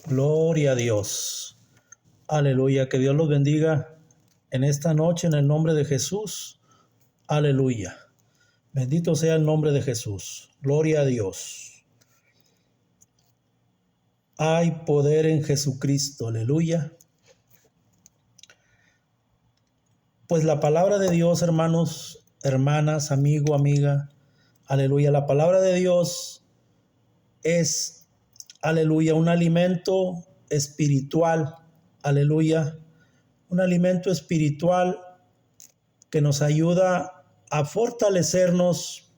Gloria a Dios. Aleluya. Que Dios los bendiga en esta noche en el nombre de Jesús. Aleluya. Bendito sea el nombre de Jesús. Gloria a Dios. Hay poder en Jesucristo. Aleluya. Pues la palabra de Dios, hermanos, hermanas, amigo, amiga. Aleluya. La palabra de Dios es, aleluya, un alimento espiritual. Aleluya. Un alimento espiritual que nos ayuda a fortalecernos,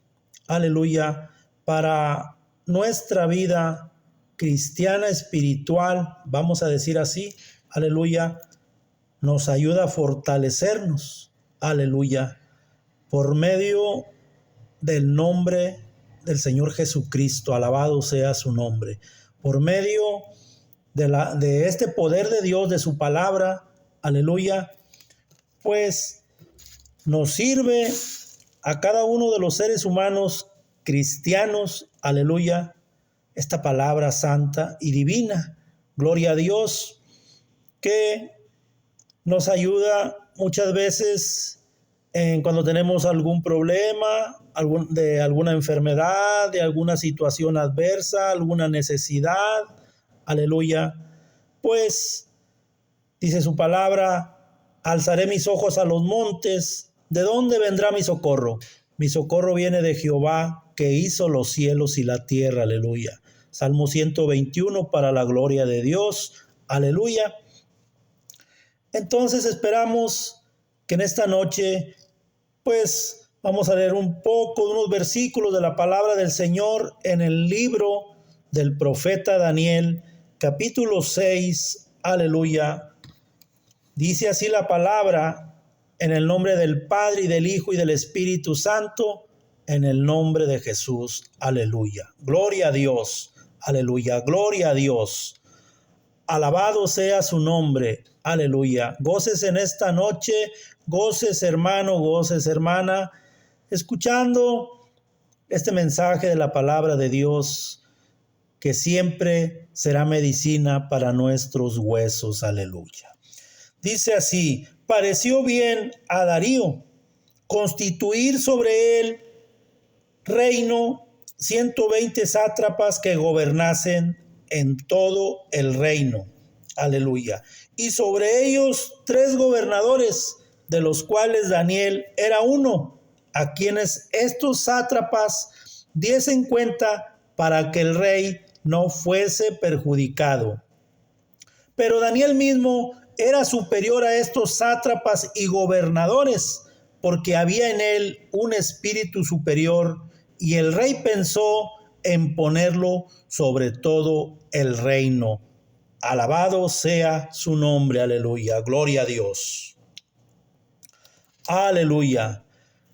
aleluya, para nuestra vida cristiana espiritual, vamos a decir así, aleluya, nos ayuda a fortalecernos, aleluya, por medio del nombre del Señor Jesucristo, alabado sea su nombre, por medio de este poder de Dios, de su palabra, aleluya, pues nos sirve a cada uno de los seres humanos cristianos, aleluya, esta palabra santa y divina, gloria a Dios, que nos ayuda muchas veces cuando tenemos algún problema, de alguna enfermedad, de alguna situación adversa, alguna necesidad, aleluya, pues dice su palabra, alzaré mis ojos a los montes, ¿de dónde vendrá mi socorro? Mi socorro viene de Jehová, que hizo los cielos y la tierra, aleluya. Salmo 121 para la gloria de Dios, aleluya. Entonces esperamos que en esta noche, pues vamos a leer un poco, unos versículos de la palabra del Señor en el libro del profeta Daniel, capítulo 6, aleluya. Dice así la palabra, en el nombre del Padre y del Hijo y del Espíritu Santo, en el nombre de Jesús, aleluya. Gloria a Dios, aleluya, gloria a Dios. Alabado sea su nombre, aleluya. Goces en esta noche, goces hermano, goces hermana, escuchando este mensaje de la palabra de Dios, que siempre será medicina para nuestros huesos, aleluya. Dice así, pareció bien a Darío constituir sobre él reino 120 sátrapas que gobernasen en todo el reino. Aleluya. Y sobre ellos 3 gobernadores, de los cuales Daniel era uno, a quienes estos sátrapas diesen cuenta para que el rey no fuese perjudicado. Pero Daniel mismo era superior a estos sátrapas y gobernadores, porque había en él un espíritu superior, y el rey pensó en ponerlo sobre todo el reino. Alabado sea su nombre, aleluya, gloria a Dios. Aleluya.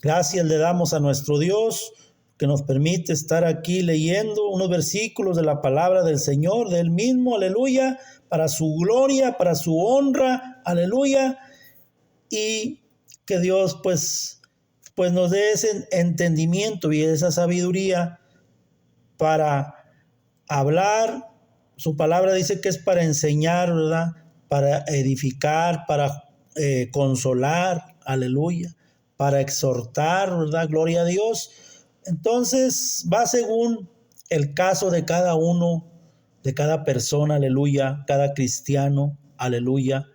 Gracias le damos a nuestro Dios que nos permite estar aquí leyendo unos versículos de la palabra del Señor, del mismo, aleluya, para su gloria, para su honra, aleluya, y que Dios pues nos dé ese entendimiento y esa sabiduría para hablar. Su palabra dice que es para enseñar, ¿verdad? Para edificar, para consolar, aleluya, para exhortar, ¿verdad? Gloria a Dios. Entonces va según el caso de cada uno, de cada persona, aleluya, cada cristiano, aleluya,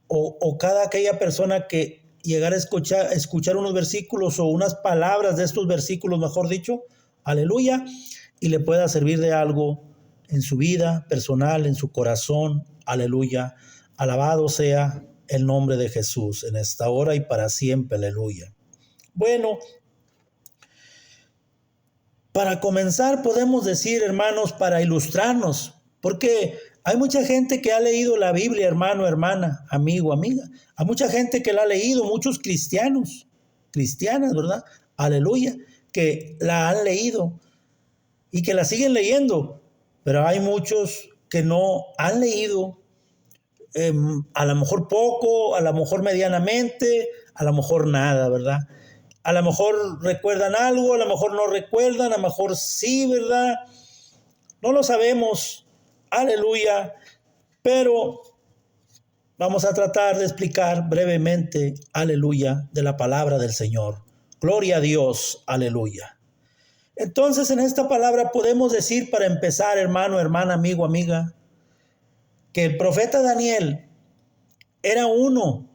o cada aquella persona que llegara a escuchar unos versículos o unas palabras de estos versículos, mejor dicho, aleluya, y le pueda servir de algo en su vida personal, en su corazón, aleluya. Alabado sea el nombre de Jesús en esta hora y para siempre, aleluya. Bueno, para comenzar podemos decir, hermanos, para ilustrarnos, porque hay mucha gente que ha leído la Biblia, hermano, hermana, amigo, amiga. Hay mucha gente que la ha leído, muchos cristianos, cristianas, ¿verdad? Aleluya, que la han leído y que la siguen leyendo, pero hay muchos que no han leído, a lo mejor poco, a lo mejor medianamente, a lo mejor nada, ¿verdad? A lo mejor recuerdan algo, a lo mejor no recuerdan, a lo mejor sí, ¿verdad? No lo sabemos, aleluya, Pero vamos a tratar de explicar brevemente, aleluya, de la palabra del Señor. Gloria a Dios, aleluya. Entonces, en esta palabra podemos decir, para empezar, hermano, hermana, amigo, amiga, que el profeta Daniel era uno,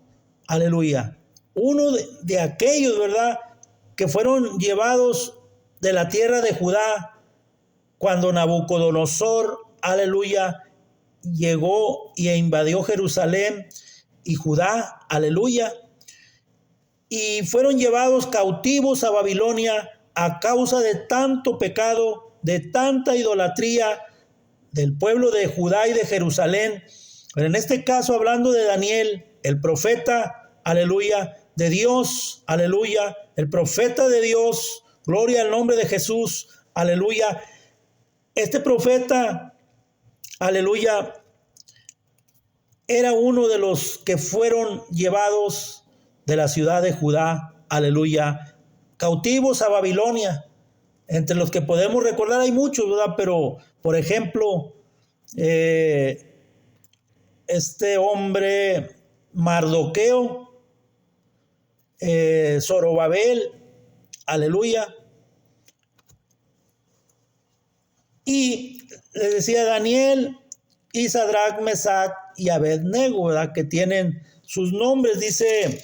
aleluya, uno de aquellos, ¿verdad?, que fueron llevados de la tierra de Judá cuando Nabucodonosor, aleluya, llegó y invadió Jerusalén y Judá, aleluya, y fueron llevados cautivos a Babilonia a causa de tanto pecado, de tanta idolatría del pueblo de Judá y de Jerusalén. Pero en este caso, hablando de Daniel, el profeta, aleluya, de Dios, aleluya, el profeta de Dios, gloria al nombre de Jesús, aleluya. Este profeta, aleluya, era uno de los que fueron llevados de la ciudad de Judá, aleluya, cautivos a Babilonia. Entre los que podemos recordar hay muchos, ¿verdad? Pero, por ejemplo, este hombre Mardoqueo, Zorobabel, aleluya. Y le decía Daniel y Sadrach, Mesach y Abednego, ¿verdad?, que tienen sus nombres. Dice,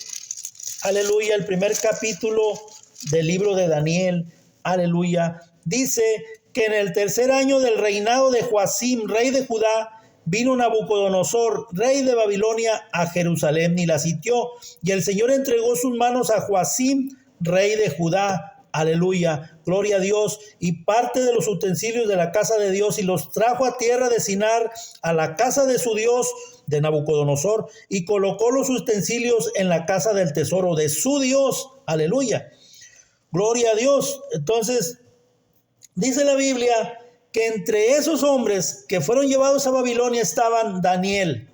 aleluya, el primer capítulo del libro de Daniel, aleluya, dice que en el tercer año del reinado de Joacim, rey de Judá, vino Nabucodonosor, rey de Babilonia, a Jerusalén y la sitió. Y el Señor entregó sus manos a Joacim, rey de Judá, aleluya, gloria a Dios, y parte de los utensilios de la casa de Dios, y los trajo a tierra de Sinar, a la casa de su Dios, de Nabucodonosor, y colocó los utensilios en la casa del tesoro de su Dios, aleluya, gloria a Dios. Entonces, dice la Biblia que entre esos hombres que fueron llevados a Babilonia estaban Daniel,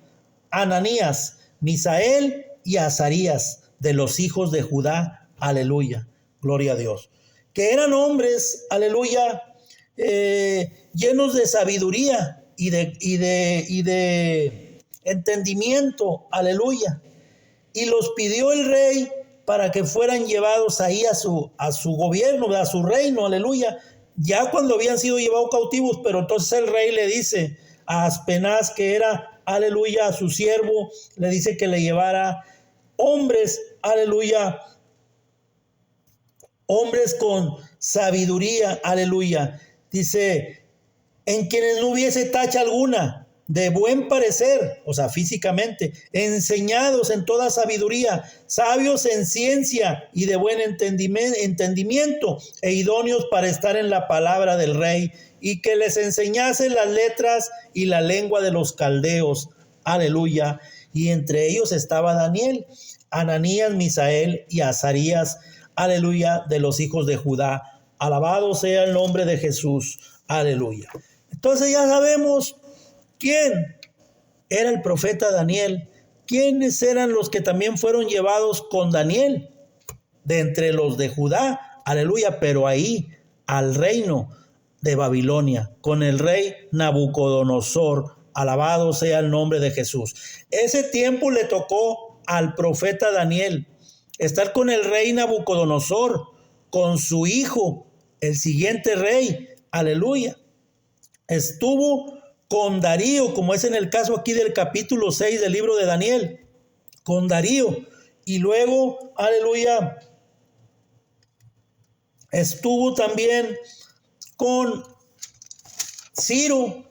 Ananías, Misael y Azarías, de los hijos de Judá, aleluya, gloria a Dios, que eran hombres, aleluya, llenos de sabiduría y de entendimiento, aleluya, y los pidió el rey para que fueran llevados ahí a su gobierno, a su reino, aleluya, ya cuando habían sido llevados cautivos. Pero entonces el rey le dice a Aspenaz, que era, aleluya, a su siervo, le dice que le llevara hombres, aleluya, hombres con sabiduría, aleluya, dice, en quienes no hubiese tacha alguna, de buen parecer, o sea, físicamente, enseñados en toda sabiduría, sabios en ciencia y de buen entendimiento, e idóneos para estar en la palabra del rey, y que les enseñase las letras y la lengua de los caldeos, aleluya. Y entre ellos estaba Daniel, Ananías, Misael y Azarías, aleluya, de los hijos de Judá. Alabado sea el nombre de Jesús, aleluya. Entonces ya sabemos quién era el profeta Daniel, quiénes eran los que también fueron llevados con Daniel de entre los de Judá, aleluya, pero ahí al reino de Babilonia con el rey Nabucodonosor. Alabado sea el nombre de Jesús. Ese tiempo le tocó al profeta Daniel estar con el rey Nabucodonosor, con su hijo, el siguiente rey, aleluya. Estuvo con Darío, como es en el caso aquí del capítulo 6 del libro de Daniel, con Darío. Y luego, aleluya, estuvo también con Ciro,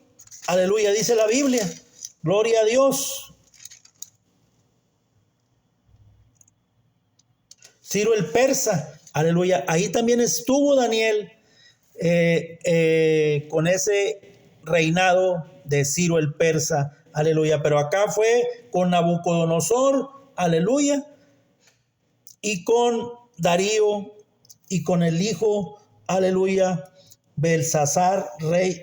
aleluya, dice la Biblia, gloria a Dios. Ciro el persa, aleluya, ahí también estuvo Daniel con ese reinado de Ciro el persa, aleluya, pero acá fue con Nabucodonosor, aleluya, y con Darío y con el hijo, aleluya, Belsasar, rey,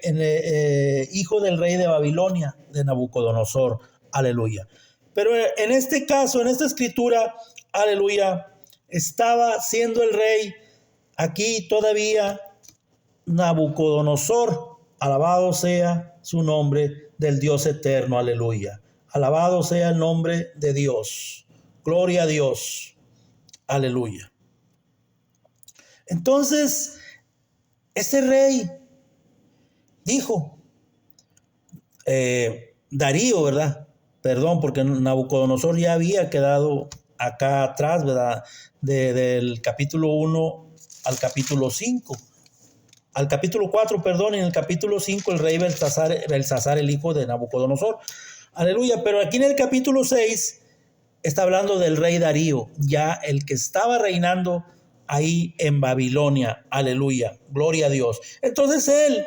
hijo del rey de Babilonia, de Nabucodonosor, aleluya. Pero en este caso, en esta escritura, aleluya, estaba siendo el rey aquí todavía Nabucodonosor, Alabado sea su nombre del Dios eterno, aleluya. Alabado sea el nombre de Dios. Gloria a Dios, aleluya. Entonces, ese rey dijo, Darío, ¿verdad? Perdón, porque Nabucodonosor ya había quedado acá atrás, ¿verdad? Del capítulo 1 al capítulo 5. Al capítulo 4, perdón, en el capítulo 5 el rey Belsasar, el hijo de Nabucodonosor. Aleluya, pero aquí en el capítulo 6 está hablando del rey Darío, ya el que estaba reinando ahí en Babilonia. Aleluya, gloria a Dios. Entonces él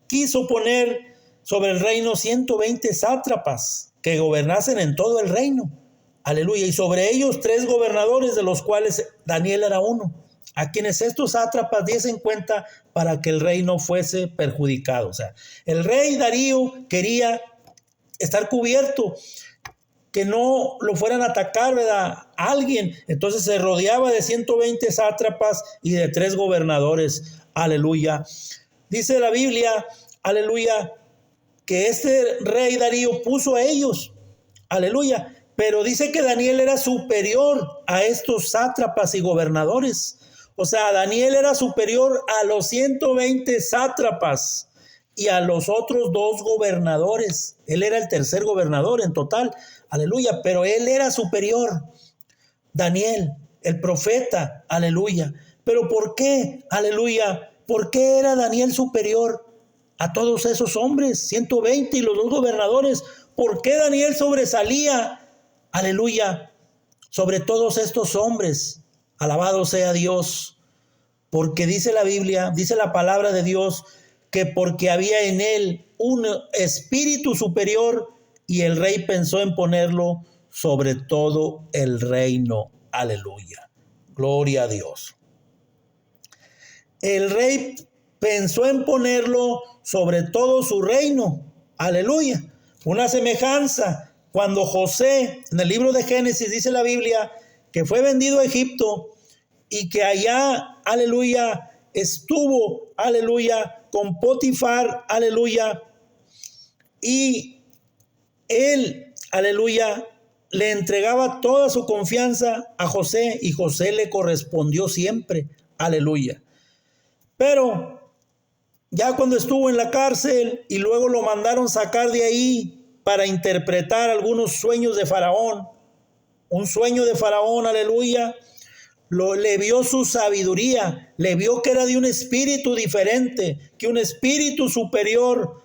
quiso poner sobre el reino 120 sátrapas que gobernasen en todo el reino. Aleluya, y sobre ellos 3 gobernadores, de los cuales Daniel era uno, a quienes estos sátrapas diesen cuenta para que el rey no fuese perjudicado. O sea, el rey Darío quería estar cubierto, que no lo fueran a atacar, ¿verdad? Alguien. Entonces se rodeaba de 120 sátrapas y de 3 gobernadores. Aleluya. Dice la Biblia, aleluya, que este rey Darío puso a ellos. Aleluya. Pero dice que Daniel era superior a estos sátrapas y gobernadores. O sea, Daniel era superior a los 120 sátrapas y a los otros 2 gobernadores. Él era el tercer gobernador en total. Aleluya, pero él era superior. Daniel, el profeta, aleluya. ¿Pero por qué? Aleluya. ¿Por qué era Daniel superior a todos esos hombres? 120 y los 2 gobernadores. ¿Por qué Daniel sobresalía? Aleluya. Sobre todos estos hombres. Alabado sea Dios. Porque dice la Biblia, dice la palabra de Dios, que porque había en él un espíritu superior, y el rey pensó en ponerlo sobre todo el reino. Aleluya. Gloria a Dios. El rey pensó en ponerlo sobre todo su reino. Aleluya. Una semejanza. Cuando José, en el libro de Génesis, dice la Biblia, que fue vendido a Egipto y que allá, aleluya, estuvo, aleluya, con Potifar, aleluya, y él, aleluya, le entregaba toda su confianza a José y José le correspondió siempre, aleluya. Pero ya cuando estuvo en la cárcel y luego lo mandaron sacar de ahí para interpretar algunos sueños de Faraón, un sueño de Faraón, aleluya, le vio su sabiduría, le vio que era de un espíritu diferente, que un espíritu superior.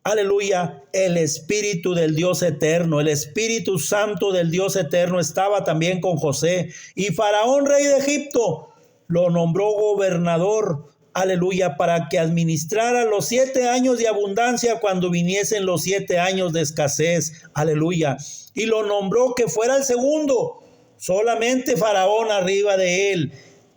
Aleluya, el Espíritu del Dios eterno, el Espíritu Santo del Dios eterno estaba también con José. Y Faraón, rey de Egipto, lo nombró gobernador, aleluya, para que administrara los 7 años de abundancia cuando viniesen los 7 años de escasez, aleluya. Y lo nombró que fuera el segundo, solamente Faraón arriba de él,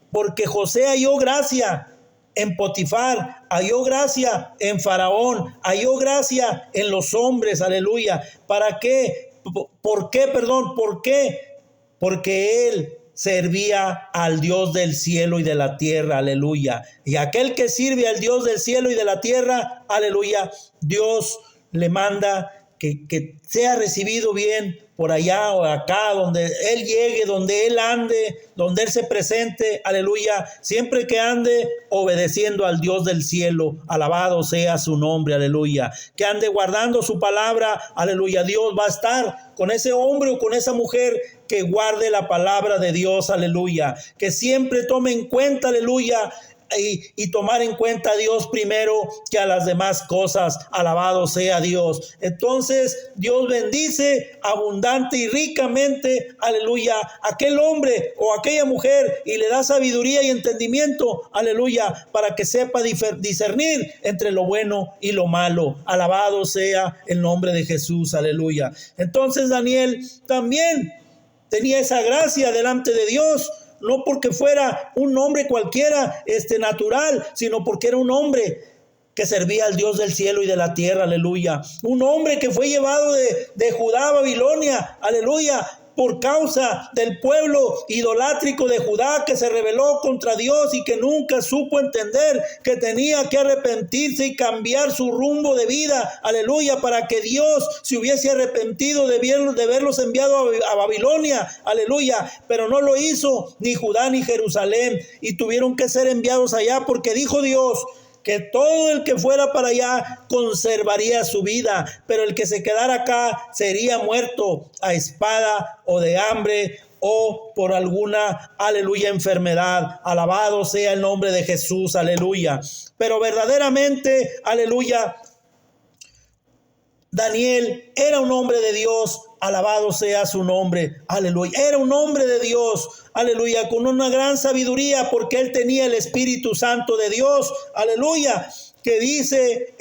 porque José halló gracia en Potifar, halló gracia en Faraón, halló gracia en los hombres, aleluya. ¿Para qué? ¿Por qué? Perdón, ¿por qué? Porque él servía al Dios del cielo y de la tierra, aleluya. Y aquel que sirve al Dios del cielo y de la tierra, aleluya, Dios le manda que sea recibido bien por allá o acá, donde Él llegue, donde Él ande, donde Él se presente, aleluya, siempre que ande obedeciendo al Dios del cielo, alabado sea su nombre, aleluya, que ande guardando su palabra, aleluya. Dios va a estar con ese hombre o con esa mujer que guarde la palabra de Dios, aleluya, que siempre tome en cuenta, aleluya, y tomar en cuenta a Dios primero que a las demás cosas, alabado sea Dios. Entonces Dios bendice abundante y ricamente, aleluya, aquel hombre o aquella mujer y le da sabiduría y entendimiento, aleluya, para que sepa discernir entre lo bueno y lo malo, alabado sea el nombre de Jesús, aleluya. Entonces Daniel también tenía esa gracia delante de Dios, no porque fuera un hombre cualquiera, natural, sino porque era un hombre que servía al Dios del cielo y de la tierra, aleluya. Un hombre que fue llevado de Judá a Babilonia, aleluya, por causa del pueblo idolátrico de Judá que se rebeló contra Dios y que nunca supo entender que tenía que arrepentirse y cambiar su rumbo de vida, aleluya, para que Dios se hubiese arrepentido de verlos enviado a Babilonia, aleluya, pero no lo hizo ni Judá ni Jerusalén, y tuvieron que ser enviados allá porque dijo Dios que todo el que fuera para allá conservaría su vida, pero el que se quedara acá sería muerto a espada o de hambre o por alguna, aleluya, enfermedad. Alabado sea el nombre de Jesús, aleluya. Pero verdaderamente, aleluya, Daniel era un hombre de Dios, alabado sea su nombre, aleluya. Era un hombre de Dios, aleluya, con una gran sabiduría porque él tenía el Espíritu Santo de Dios, aleluya, que dice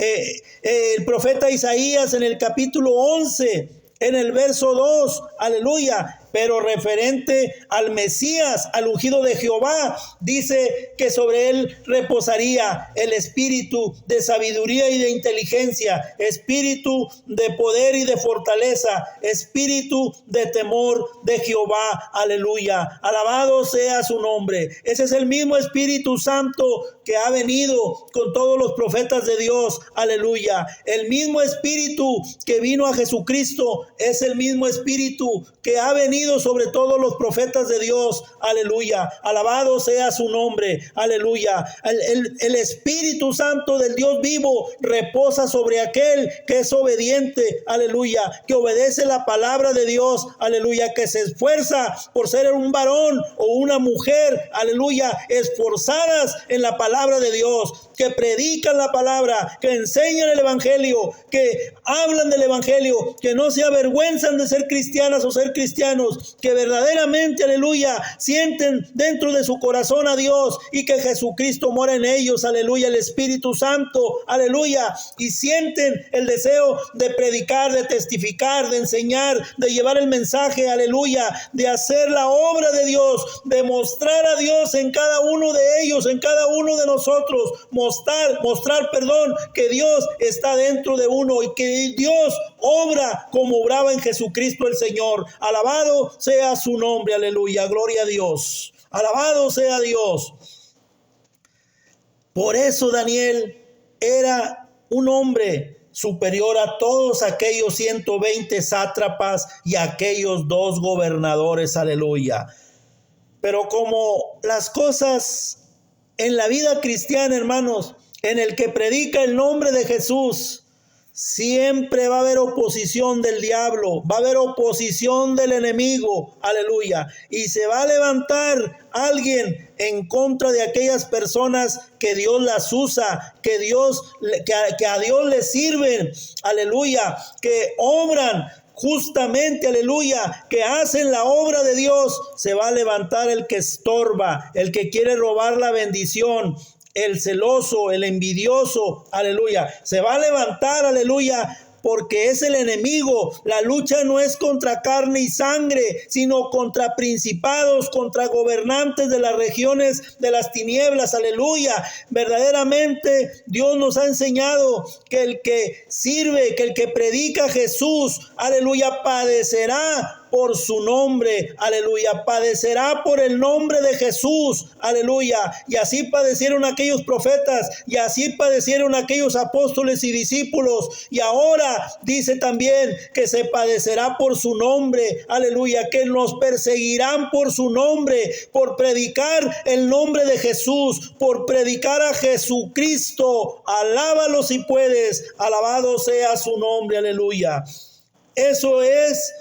el profeta Isaías en el capítulo 11, en el verso 2, aleluya. Pero referente al Mesías, al ungido de Jehová, dice que sobre él reposaría el espíritu de sabiduría y de inteligencia, espíritu de poder y de fortaleza, espíritu de temor de Jehová, aleluya. Alabado sea su nombre. Ese es el mismo Espíritu Santo que ha venido con todos los profetas de Dios, aleluya. El mismo Espíritu que vino a Jesucristo es el mismo Espíritu que ha venido sobre todos los profetas de Dios, aleluya. Alabado sea su nombre, aleluya. El Espíritu Santo del Dios vivo reposa sobre aquel que es obediente, aleluya, que obedece la palabra de Dios, aleluya, que se esfuerza por ser un varón o una mujer, aleluya, esforzadas en la palabra de Dios, que predican la palabra, que enseñan el evangelio, que hablan del evangelio, que no se avergüenzan de ser cristianas o ser cristianos, que verdaderamente, aleluya, sienten dentro de su corazón a Dios y que Jesucristo mora en ellos, aleluya, el Espíritu Santo, aleluya, y sienten el deseo de predicar, de testificar, de enseñar, de llevar el mensaje, aleluya, de hacer la obra de Dios, de mostrar a Dios en cada uno de ellos, en cada uno de nosotros, mostrar, que Dios está dentro de uno y que Dios obra como obraba en Jesucristo el Señor. Alabado sea su nombre, aleluya, gloria a Dios. Alabado sea Dios. Por eso Daniel era un hombre superior a todos aquellos 120 sátrapas y aquellos 2 gobernadores, aleluya. Pero como las cosas en la vida cristiana, hermanos, en el que predica el nombre de Jesús, siempre va a haber oposición del diablo, va a haber oposición del enemigo, aleluya, y se va a levantar alguien en contra de aquellas personas que Dios las usa, que a Dios les sirven, aleluya, que obran justamente, aleluya, que hacen la obra de Dios. Se va a levantar el que estorba, el que quiere robar la bendición, el celoso, el envidioso, aleluya. Se va a levantar, aleluya, porque es el enemigo. La lucha no es contra carne y sangre, sino contra principados, contra gobernantes de las regiones de las tinieblas, aleluya. Verdaderamente Dios nos ha enseñado que el que sirve, que el que predica a Jesús, aleluya, padecerá por su nombre, aleluya, padecerá por el nombre de Jesús, aleluya, y así padecieron aquellos profetas, y así padecieron aquellos apóstoles y discípulos, y ahora dice también que se padecerá por su nombre, aleluya, que nos perseguirán por su nombre, por predicar el nombre de Jesús, por predicar a Jesucristo. Alábalo si puedes, alabado sea su nombre, aleluya. Eso es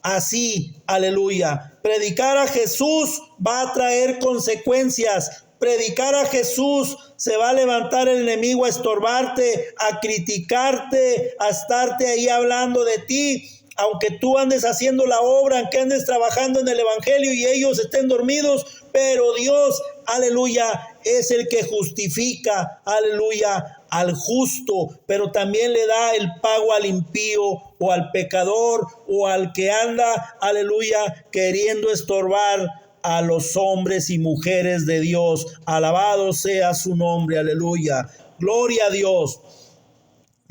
así, aleluya. Predicar a Jesús va a traer consecuencias. Predicar a Jesús, se va a levantar el enemigo a estorbarte, a criticarte, a estarte ahí hablando de ti. Aunque tú andes haciendo la obra, aunque andes trabajando en el evangelio y ellos estén dormidos, pero Dios, aleluya, es el que justifica, aleluya, al justo, pero también le da el pago al impío o al pecador o al que anda, aleluya, queriendo estorbar a los hombres y mujeres de Dios. Alabado sea su nombre, aleluya. Gloria a Dios.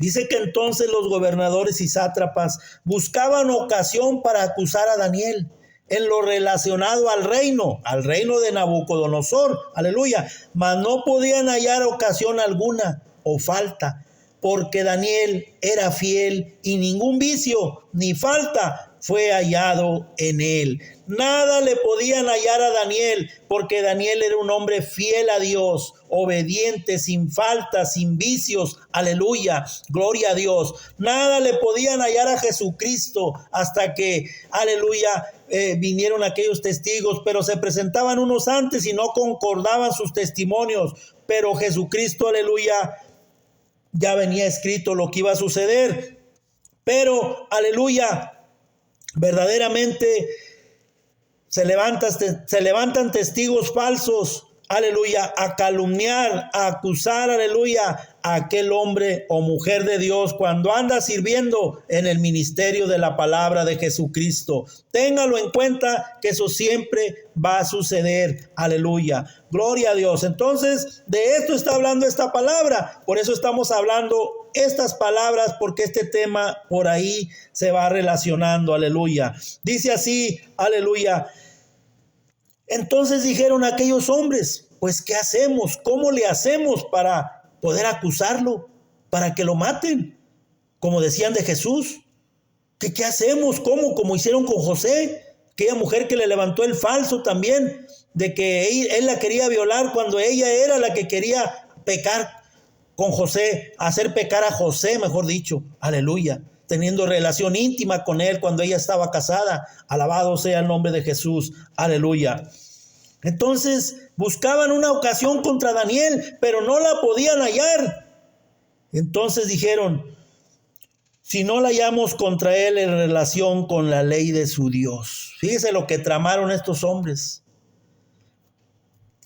Dice que entonces los gobernadores y sátrapas buscaban ocasión para acusar a Daniel en lo relacionado al reino de Nabucodonosor, aleluya, mas no podían hallar ocasión alguna o falta, porque Daniel era fiel y ningún vicio ni falta fue hallado en él. Nada le podían hallar a Daniel, porque Daniel era un hombre fiel a Dios, obediente, sin falta, sin vicios, aleluya, gloria a Dios. Nada le podían hallar a Jesucristo hasta que, aleluya, vinieron aquellos testigos, pero se presentaban unos antes y no concordaban sus testimonios, pero Jesucristo, aleluya, ya venía escrito lo que iba a suceder, pero, aleluya, verdaderamente se levantan testigos falsos, aleluya, a calumniar, a acusar, aleluya, a aquel hombre o mujer de Dios cuando anda sirviendo en el ministerio de la palabra de Jesucristo. Téngalo en cuenta que eso siempre va a suceder, aleluya, gloria a Dios. Entonces, de esto está hablando esta palabra, por eso estamos hablando estas palabras, porque este tema por ahí se va relacionando, aleluya. Dice así, aleluya. Entonces dijeron aquellos hombres, pues ¿qué hacemos? ¿Cómo le hacemos para poder acusarlo? Para que lo maten, como decían de Jesús. ¿Qué hacemos? ¿Cómo? Como hicieron con José, aquella mujer que le levantó el falso también, de que él la quería violar cuando ella era la que quería pecar con José, hacer pecar a José, mejor dicho, aleluya, teniendo relación íntima con él cuando ella estaba casada. Alabado sea el nombre de Jesús, aleluya. Entonces buscaban una ocasión contra Daniel, pero no la podían hallar. Entonces dijeron, si no la hallamos contra él en relación con la ley de su Dios. Fíjese lo que tramaron estos hombres.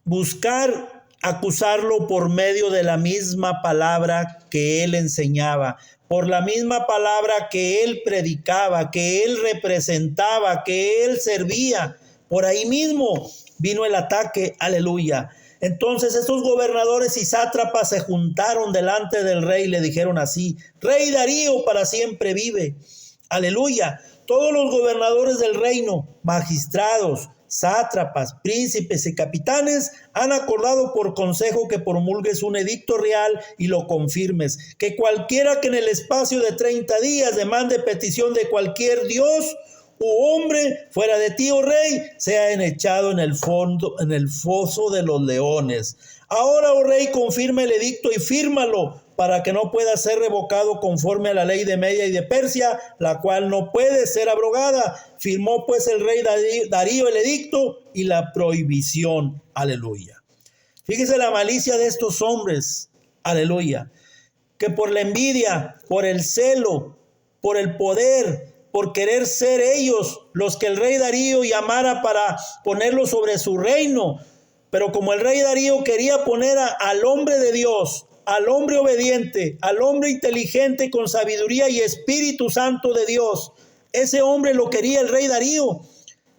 Buscar acusarlo por medio de la misma palabra que él enseñaba, por la misma palabra que él predicaba, que él representaba, que él servía. Por ahí mismo vino el ataque, aleluya. Entonces estos gobernadores y sátrapas se juntaron delante del rey y le dijeron así: Rey Darío para siempre vive, aleluya. Todos los gobernadores del reino, magistrados, sátrapas, príncipes y capitanes han acordado por consejo que promulgues un edicto real y lo confirmes, que cualquiera que en el espacio de 30 días demande petición de cualquier dios u hombre fuera de ti, oh rey, sea echado en el foso de los leones. Ahora, oh rey, confirma el edicto y fírmalo, para que no pueda ser revocado conforme a la ley de Media y de Persia, la cual no puede ser abrogada. Firmó pues el rey Darío el edicto y la prohibición, aleluya. Fíjese la malicia de estos hombres, aleluya, que por la envidia, por el celo, por el poder, por querer ser ellos los que el rey Darío llamara para ponerlo sobre su reino, pero como el rey Darío quería poner al hombre de Dios, al hombre obediente, al hombre inteligente con sabiduría y Espíritu Santo de Dios, ese hombre lo quería el rey Darío,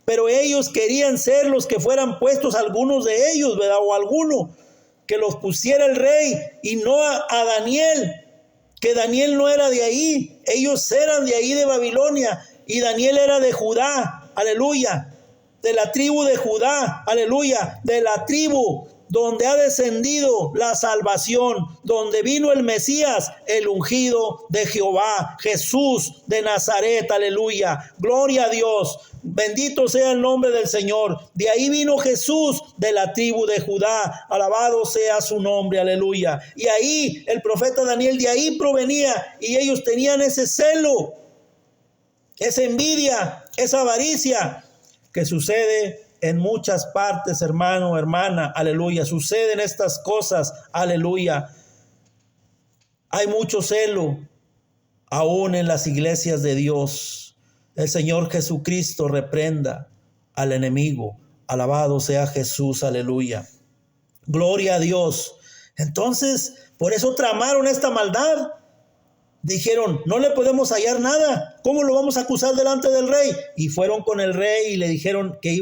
pero ellos querían ser los que fueran puestos, algunos de ellos, ¿verdad? O alguno que los pusiera el rey y no a Daniel, que Daniel no era de ahí, ellos eran de ahí de Babilonia y Daniel era de Judá, aleluya, de la tribu de Judá, aleluya, de la tribu donde ha descendido la salvación, donde vino el Mesías, el ungido de Jehová, Jesús de Nazaret, aleluya, gloria a Dios, bendito sea el nombre del Señor. De ahí vino Jesús, de la tribu de Judá, alabado sea su nombre, aleluya. Y ahí el profeta Daniel de ahí provenía y ellos tenían ese celo, esa envidia, esa avaricia que sucede en muchas partes, hermano, hermana, aleluya. Suceden estas cosas, aleluya. Hay mucho celo aún en las iglesias de Dios. El Señor Jesucristo reprenda al enemigo. Alabado sea Jesús, aleluya. Gloria a Dios. Entonces, por eso tramaron esta maldad dijeron, no le podemos hallar nada, ¿cómo lo vamos a acusar delante del rey? Y fueron con el rey y le dijeron que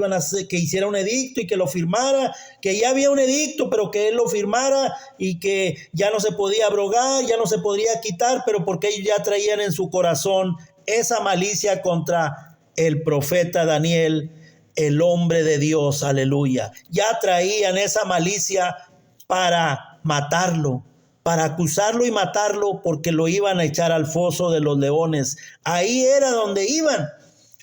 que hiciera un edicto y que lo firmara, que ya había un edicto, pero que él lo firmara y que ya no se podía abrogar, ya no se podría quitar, pero porque ellos ya traían en su corazón esa malicia contra el profeta Daniel, el hombre de Dios, aleluya. Ya traían esa malicia para matarlo, para acusarlo y matarlo, porque lo iban a echar al foso de los leones. Ahí era donde iban,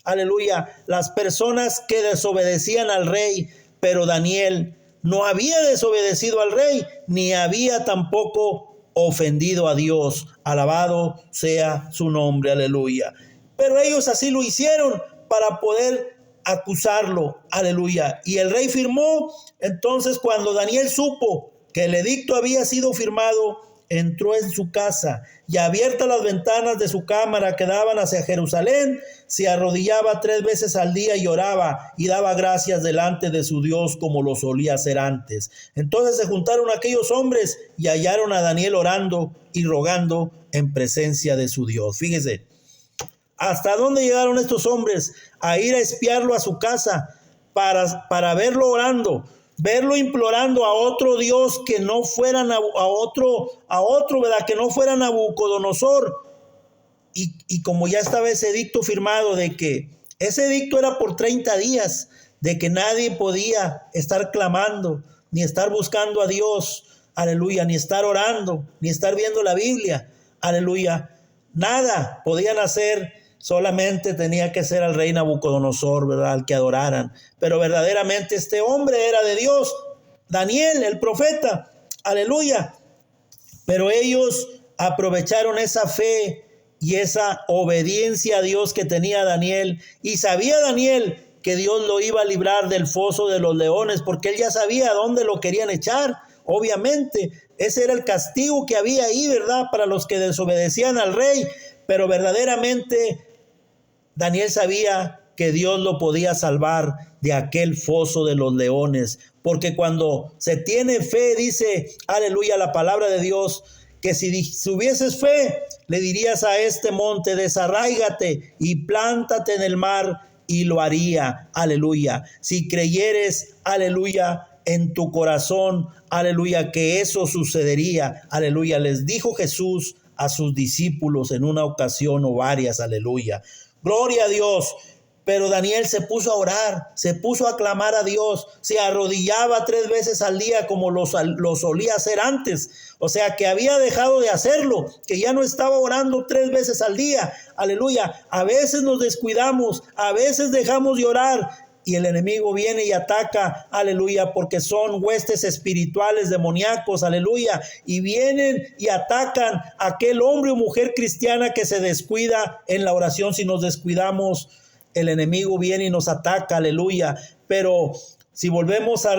aleluya, las personas que desobedecían al rey. Pero Daniel no había desobedecido al rey, ni había tampoco ofendido a Dios. Alabado sea su nombre, aleluya. Pero ellos así lo hicieron para poder acusarlo, aleluya. Y el rey firmó. Entonces, cuando Daniel supo que el edicto había sido firmado, entró en su casa y, abiertas las ventanas de su cámara que daban hacia Jerusalén, se arrodillaba 3 veces al día y oraba y daba gracias delante de su Dios como lo solía hacer antes. Entonces se juntaron aquellos hombres y hallaron a Daniel orando y rogando en presencia de su Dios. Fíjese, ¿hasta dónde llegaron estos hombres? A ir a espiarlo a su casa para verlo orando, verlo implorando a otro Dios que no fuera a otro, ¿verdad? Que no fuera Nabucodonosor. Y como ya estaba ese edicto firmado, de que ese edicto era por 30 días, de que nadie podía estar clamando, ni estar buscando a Dios, aleluya, ni estar orando, ni estar viendo la Biblia, aleluya, nada podían hacer. Solamente tenía que ser al rey Nabucodonosor, ¿verdad?, al que adoraran. Pero verdaderamente este hombre era de Dios, Daniel, el profeta, aleluya. Pero ellos aprovecharon esa fe y esa obediencia a Dios que tenía Daniel. Y sabía Daniel que Dios lo iba a librar del foso de los leones, porque él ya sabía a dónde lo querían echar. Obviamente, ese era el castigo que había ahí, ¿verdad?, para los que desobedecían al rey. Pero verdaderamente Daniel sabía que Dios lo podía salvar de aquel foso de los leones, porque cuando se tiene fe, dice, aleluya, la palabra de Dios, que si tuvieses fe, le dirías a este monte, desarráigate y plántate en el mar, y lo haría, aleluya. Si creyeres, aleluya, en tu corazón, aleluya, que eso sucedería, aleluya. Les dijo Jesús a sus discípulos en una ocasión o varias, aleluya. Gloria a Dios. Pero Daniel se puso a orar, se puso a clamar a Dios, se arrodillaba 3 veces al día como lo solía hacer antes. O sea, que había dejado de hacerlo, que ya no estaba orando 3 veces al día. Aleluya. A veces nos descuidamos, a veces dejamos de orar y el enemigo viene y ataca, aleluya, porque son huestes espirituales demoníacos, aleluya, y vienen y atacan a aquel hombre o mujer cristiana que se descuida en la oración. Si nos descuidamos, el enemigo viene y nos ataca, aleluya. Pero si volvemos a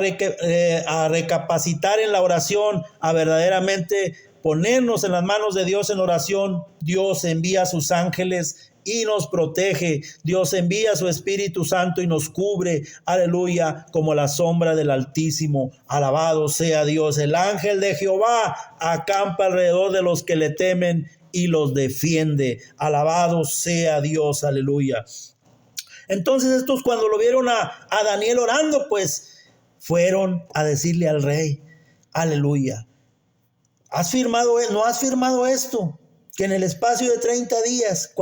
recapacitar en la oración, a verdaderamente ponernos en las manos de Dios en oración, Dios envía a sus ángeles y nos protege. Dios envía a su Espíritu Santo y nos cubre, aleluya, como la sombra del Altísimo. Alabado sea Dios. El ángel de Jehová acampa alrededor de los que le temen y los defiende. Alabado sea Dios, aleluya. Entonces estos, cuando lo vieron a Daniel orando, pues fueron a decirle al rey, aleluya, ¿no has firmado esto? Que en el espacio de 30 días,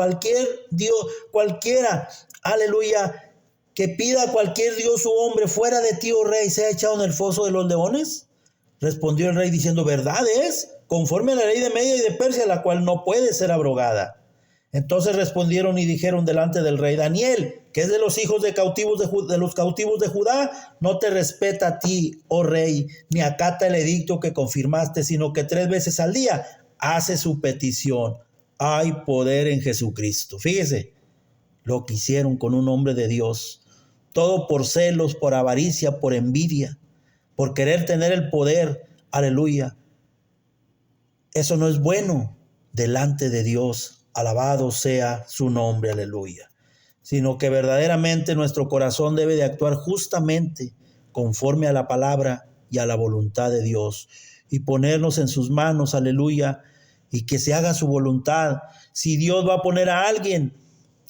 cualquiera, aleluya, que pida a cualquier dios o hombre fuera de ti, oh rey, sea echado en el foso de los leones. Respondió el rey diciendo, verdad es, conforme a la ley de Media y de Persia, la cual no puede ser abrogada. Entonces respondieron y dijeron delante del rey, Daniel, que es de los hijos de los cautivos de Judá, no te respeta a ti, oh rey, ni acata el edicto que confirmaste, sino que 3 veces al día hace su petición. Hay poder en Jesucristo. Fíjese lo que hicieron con un hombre de Dios. Todo por celos, por avaricia, por envidia, por querer tener el poder. Aleluya. Eso no es bueno delante de Dios. Alabado sea su nombre, aleluya. Sino que verdaderamente nuestro corazón debe de actuar justamente conforme a la palabra y a la voluntad de Dios. Y ponernos en sus manos, aleluya. y que se haga su voluntad. Si Dios va a poner a alguien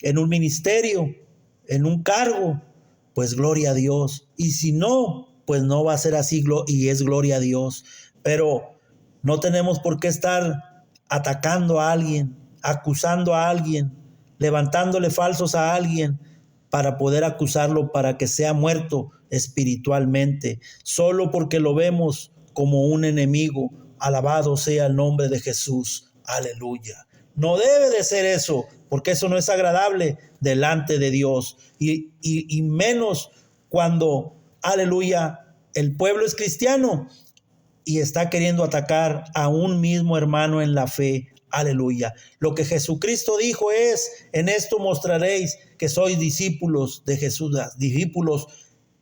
en un ministerio, en un cargo, pues gloria a Dios. Y si no, pues no va a ser así y es gloria a Dios. Pero no tenemos por qué estar atacando a alguien, acusando a alguien, levantándole falsos a alguien para poder acusarlo para que sea muerto espiritualmente, solo porque lo vemos como un enemigo. Alabado sea el nombre de Jesús. Aleluya. No debe de ser eso, porque eso no es agradable delante de Dios. Y menos cuando, aleluya, el pueblo es cristiano y está queriendo atacar a un mismo hermano en la fe. Aleluya. Lo que Jesucristo dijo es: en esto mostraréis que sois discípulos de Jesús, discípulos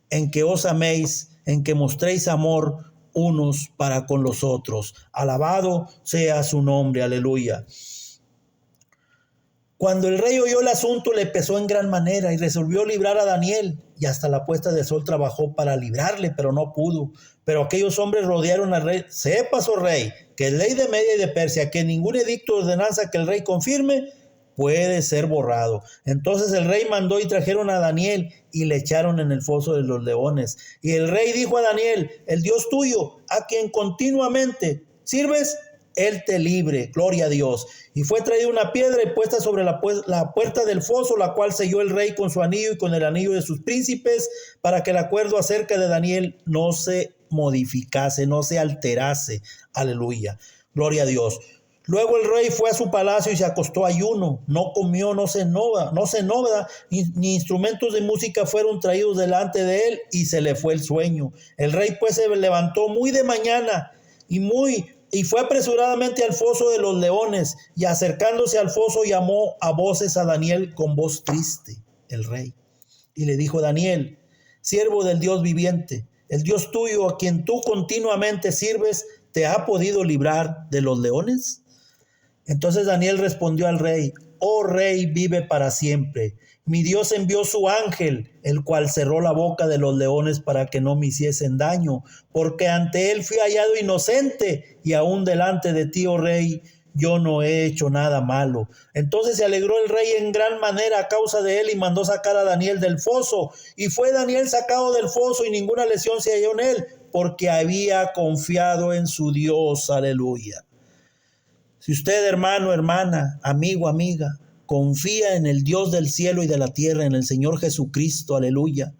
en que os améis, en que mostréis amor unos para con los otros. Alabado sea su nombre. Aleluya. Cuando el rey oyó el asunto, le pesó en gran manera y resolvió librar a Daniel. Y hasta la puesta del sol trabajó para librarle, pero no pudo. Pero aquellos hombres rodearon al rey. Sepas, oh rey, que es ley de Media y de Persia, que ningún edicto o ordenanza que el rey confirme puede ser borrado. Entonces el rey mandó y trajeron a Daniel y le echaron en el foso de los leones. Y el rey dijo a Daniel: el Dios tuyo, a quien continuamente sirves, Él te libre. Gloria a Dios. Y fue traída una piedra y puesta sobre la puerta del foso, la cual selló el rey con su anillo y con el anillo de sus príncipes, para que el acuerdo acerca de Daniel no se modificase, no se alterase. Aleluya. Gloria a Dios. Luego el rey fue a su palacio y se acostó ayuno. No comió, no cenó, ni instrumentos de música fueron traídos delante de él, y se le fue el sueño. El rey pues se levantó muy de mañana y fue apresuradamente al foso de los leones, y acercándose al foso llamó a voces a Daniel con voz triste, el rey. Y le dijo: Daniel, siervo del Dios viviente, el Dios tuyo, a quien tú continuamente sirves, ¿te ha podido librar de los leones? Entonces Daniel respondió al rey: oh rey, vive para siempre. Mi Dios envió su ángel, el cual cerró la boca de los leones para que no me hiciesen daño, porque ante él fui hallado inocente, y aún delante de ti, oh rey, yo no he hecho nada malo. Entonces se alegró el rey en gran manera a causa de él, y mandó sacar a Daniel del foso. Y fue Daniel sacado del foso, y ninguna lesión se halló en él, porque había confiado en su Dios. Aleluya. Si usted, hermano, hermana, amigo, amiga, confía en el Dios del cielo y de la tierra, en el Señor Jesucristo, aleluya,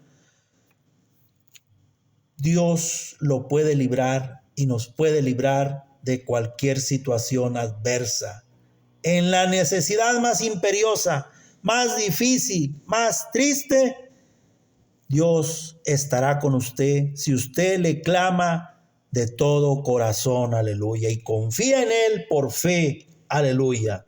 Dios lo puede librar y nos puede librar de cualquier situación adversa. En la necesidad más imperiosa, más difícil, más triste, Dios estará con usted si usted le clama de todo corazón, aleluya, y confía en Él por fe, aleluya.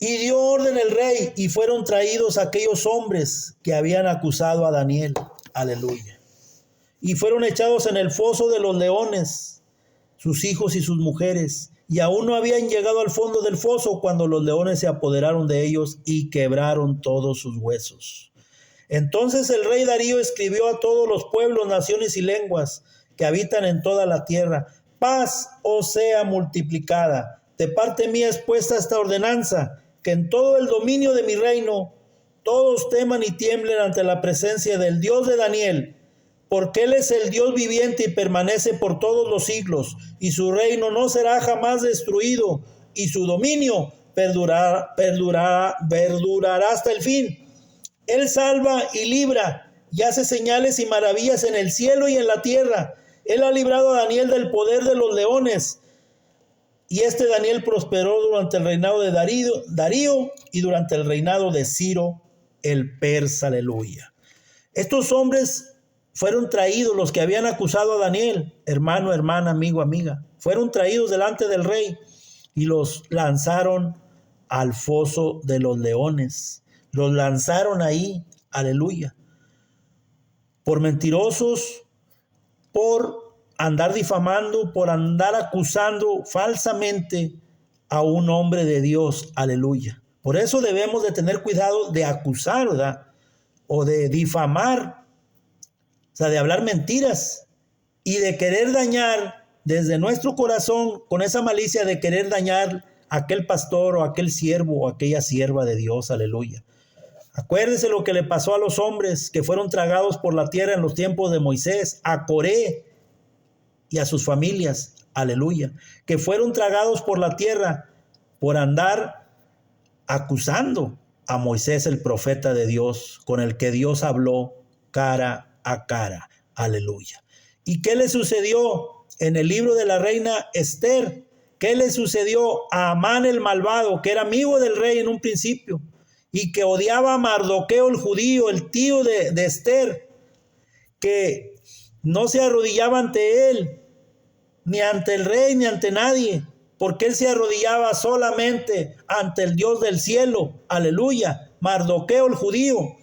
Y dio orden el rey, y fueron traídos aquellos hombres que habían acusado a Daniel, aleluya, y fueron echados en el foso de los leones, sus hijos y sus mujeres, y aún no habían llegado al fondo del foso cuando los leones se apoderaron de ellos y quebraron todos sus huesos. Entonces el rey Darío escribió a todos los pueblos, naciones y lenguas que habitan en toda la tierra: paz os sea multiplicada. De parte mía es puesta esta ordenanza, que en todo el dominio de mi reino todos teman y tiemblen ante la presencia del Dios de Daniel, porque Él es el Dios viviente y permanece por todos los siglos, y su reino no será jamás destruido, y su dominio perdurará hasta el fin. Él salva y libra, y hace señales y maravillas en el cielo y en la tierra. Él ha librado a Daniel del poder de los leones. Y Daniel prosperó durante el reinado de Darío y durante el reinado de Ciro el persa. Aleluya. Estos hombres fueron traídos, los que habían acusado a Daniel, hermano, hermana, amigo, amiga, fueron traídos delante del rey y los lanzaron al foso de los leones. Los lanzaron ahí, aleluya, por mentirosos, por andar difamando, por andar acusando falsamente a un hombre de Dios, aleluya. Por eso debemos de tener cuidado de acusar, ¿verdad? O de difamar, o sea, de hablar mentiras y de querer dañar, desde nuestro corazón con esa malicia de querer dañar a aquel pastor o aquel siervo o aquella sierva de Dios. Aleluya. Acuérdese lo que le pasó a los hombres que fueron tragados por la tierra en los tiempos de Moisés, a Coré y a sus familias. Aleluya. Que fueron tragados por la tierra por andar acusando a Moisés, el profeta de Dios, con el que Dios habló cara a cara. Aleluya. ¿Y qué le sucedió en el libro de la reina Esther? ¿Qué le sucedió a Amán el malvado, que era amigo del rey en un principio y que odiaba a Mardoqueo el judío, el tío de Esther, que no se arrodillaba ante él, ni ante el rey, ni ante nadie, porque él se arrodillaba solamente ante el Dios del cielo? Aleluya. Mardoqueo el judío.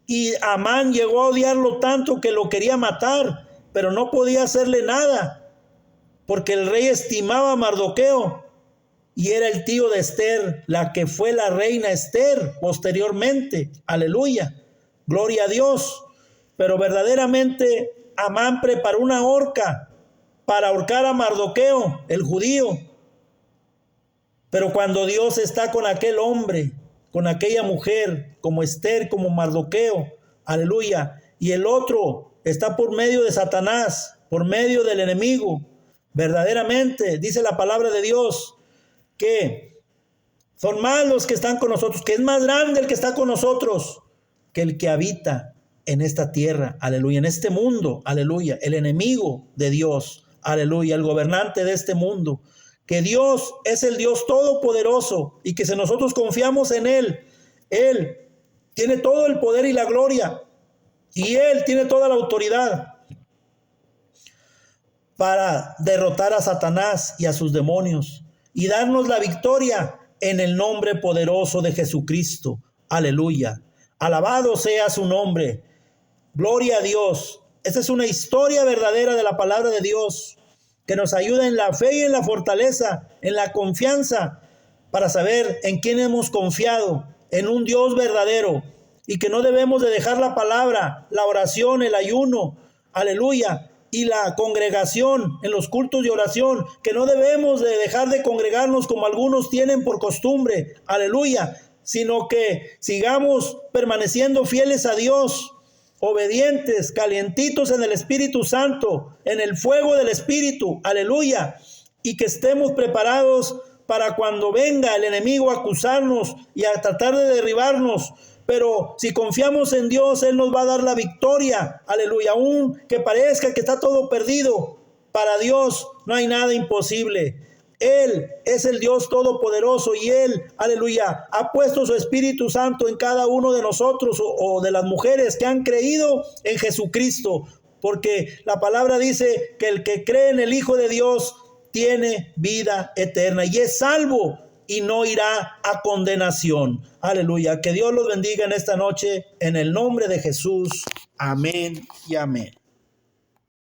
Y Amán llegó a odiarlo tanto que lo quería matar, pero no podía hacerle nada, porque el rey estimaba a Mardoqueo y era el tío de Esther, la que fue la reina Esther posteriormente. Aleluya. Gloria a Dios. Pero verdaderamente Amán preparó una horca para ahorcar a Mardoqueo, el judío. Pero cuando Dios está con aquel hombre, con aquella mujer, como Esther, como Mardoqueo, aleluya, y el otro está por medio de Satanás, por medio del enemigo, verdaderamente dice la palabra de Dios que son más los que están con nosotros, que es más grande el que está con nosotros que el que habita en esta tierra, aleluya, en este mundo, aleluya, el enemigo de Dios, aleluya, el gobernante de este mundo. Que Dios es el Dios todopoderoso y que si nosotros confiamos en Él, Él tiene todo el poder y la gloria y Él tiene toda la autoridad para derrotar a Satanás y a sus demonios y darnos la victoria en el nombre poderoso de Jesucristo. Aleluya. Alabado sea su nombre. Gloria a Dios. Esta es una historia verdadera de la palabra de Dios que nos ayuda en la fe y en la fortaleza, en la confianza, para saber en quién hemos confiado, en un Dios verdadero, y que no debemos de dejar la palabra, la oración, el ayuno, aleluya, y la congregación en los cultos de oración, que no debemos de dejar de congregarnos como algunos tienen por costumbre, aleluya, sino que sigamos permaneciendo fieles a Dios, obedientes, calientitos en el Espíritu Santo, en el fuego del Espíritu, aleluya, y que estemos preparados para cuando venga el enemigo a acusarnos y a tratar de derribarnos. Pero si confiamos en Dios, Él nos va a dar la victoria, aleluya, aun que parezca que está todo perdido, para Dios no hay nada imposible. Él es el Dios todopoderoso y Él, aleluya, ha puesto su Espíritu Santo en cada uno de nosotros o de las mujeres que han creído en Jesucristo, porque la palabra dice que el que cree en el Hijo de Dios tiene vida eterna y es salvo y no irá a condenación. Aleluya, que Dios los bendiga en esta noche en el nombre de Jesús. Amén y amén.